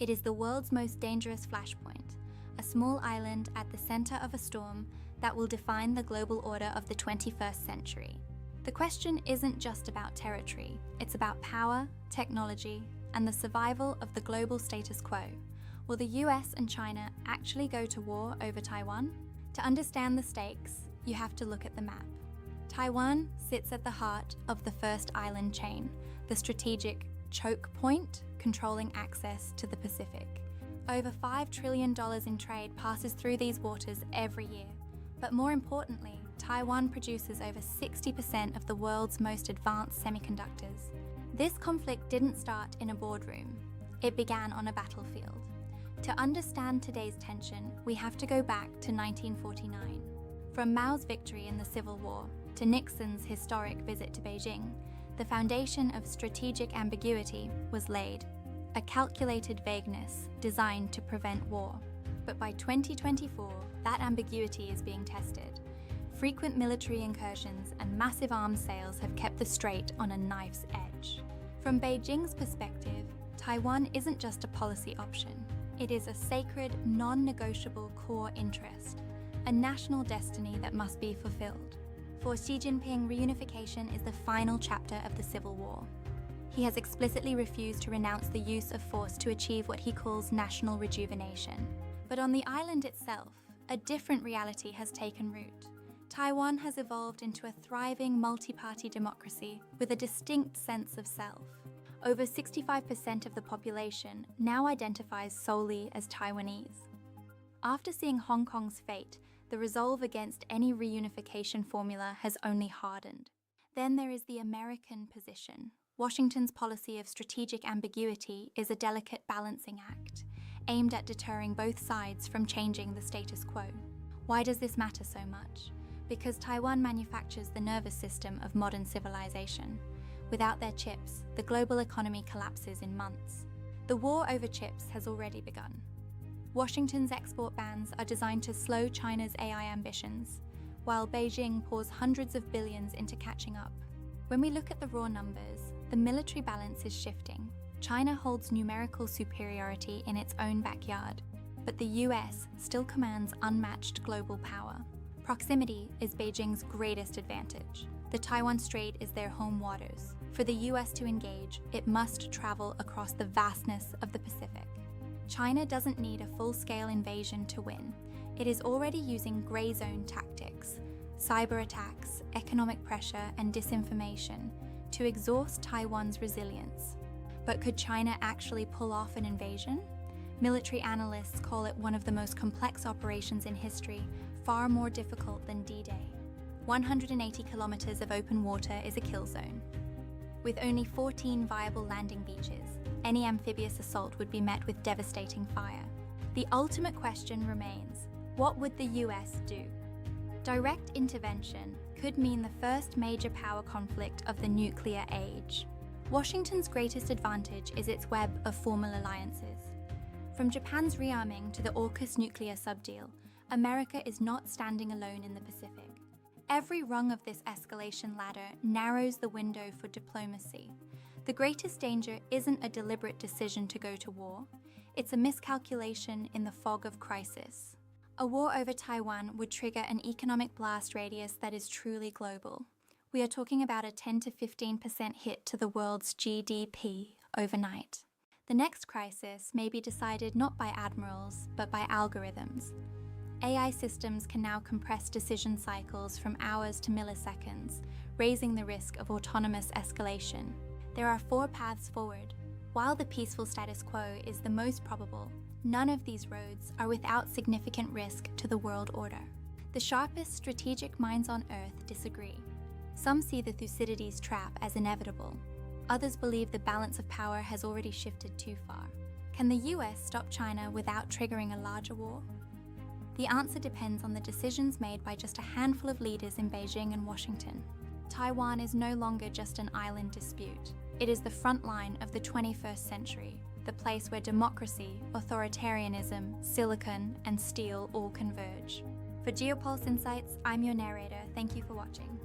It is the world's most dangerous flashpoint, a small island at the center of a storm that will define the global order of the 21st century. The question isn't just about territory, it's about power, technology, and the survival of the global status quo. Will the US and China actually go to war over Taiwan? To understand the stakes, you have to look at the map. Taiwan sits at the heart of the first island chain, the strategic choke point controlling access to the Pacific. Over $5 trillion in trade passes through these waters every year. But more importantly, Taiwan produces over 60% of the world's most advanced semiconductors. This conflict didn't start in a boardroom. It began on a battlefield. To understand today's tension, we have to go back to 1949. From Mao's victory in the Civil War to Nixon's historic visit to Beijing, the foundation of strategic ambiguity was laid, a calculated vagueness designed to prevent war. But by 2024, that ambiguity is being tested. Frequent military incursions and massive arms sales have kept the strait on a knife's edge. From Beijing's perspective, Taiwan isn't just a policy option. It is a sacred, non-negotiable core interest, a national destiny that must be fulfilled. For Xi Jinping, reunification is the final chapter of the Civil War. He has explicitly refused to renounce the use of force to achieve what he calls national rejuvenation. But on the island itself, a different reality has taken root. Taiwan has evolved into a thriving multi-party democracy with a distinct sense of self. Over 65% of the population now identifies solely as Taiwanese. After seeing Hong Kong's fate, the resolve against any reunification formula has only hardened. Then there is the American position. Washington's policy of strategic ambiguity is a delicate balancing act, aimed at deterring both sides from changing the status quo. Why does this matter so much? Because Taiwan manufactures the nervous system of modern civilization. Without their chips, the global economy collapses in months. The war over chips has already begun. Washington's export bans are designed to slow China's AI ambitions, while Beijing pours hundreds of billions into catching up. When we look at the raw numbers, the military balance is shifting. China holds numerical superiority in its own backyard, but the US still commands unmatched global power. Proximity is Beijing's greatest advantage. The Taiwan Strait is their home waters. For the US to engage, it must travel across the vastness of the Pacific. China doesn't need a full-scale invasion to win. It is already using gray zone tactics, cyber attacks, economic pressure, and disinformation to exhaust Taiwan's resilience. But could China actually pull off an invasion? Military analysts call it one of the most complex operations in history, far more difficult than D-Day. 180 kilometers of open water is a kill zone. With only 14 viable landing beaches, any amphibious assault would be met with devastating fire. The ultimate question remains, what would the US do? Direct intervention could mean the first major power conflict of the nuclear age. Washington's greatest advantage is its web of formal alliances. From Japan's rearming to the AUKUS nuclear subdeal, America is not standing alone in the Pacific. Every rung of this escalation ladder narrows the window for diplomacy. The greatest danger isn't a deliberate decision to go to war, it's a miscalculation in the fog of crisis. A war over Taiwan would trigger an economic blast radius that is truly global. We are talking about a 10 to 15% hit to the world's GDP overnight. The next crisis may be decided not by admirals, but by algorithms. AI systems can now compress decision cycles from hours to milliseconds, raising the risk of autonomous escalation. There are 4 paths forward. While the peaceful status quo is the most probable, none of these roads are without significant risk to the world order. The sharpest strategic minds on Earth disagree. Some see the Thucydides trap as inevitable. Others believe the balance of power has already shifted too far. Can the US stop China without triggering a larger war? The answer depends on the decisions made by just a handful of leaders in Beijing and Washington. Taiwan is no longer just an island dispute. It is the front line of the 21st century, the place where democracy, authoritarianism, silicon, and steel all converge. For GeoPulse Insights, I'm your narrator. Thank you for watching.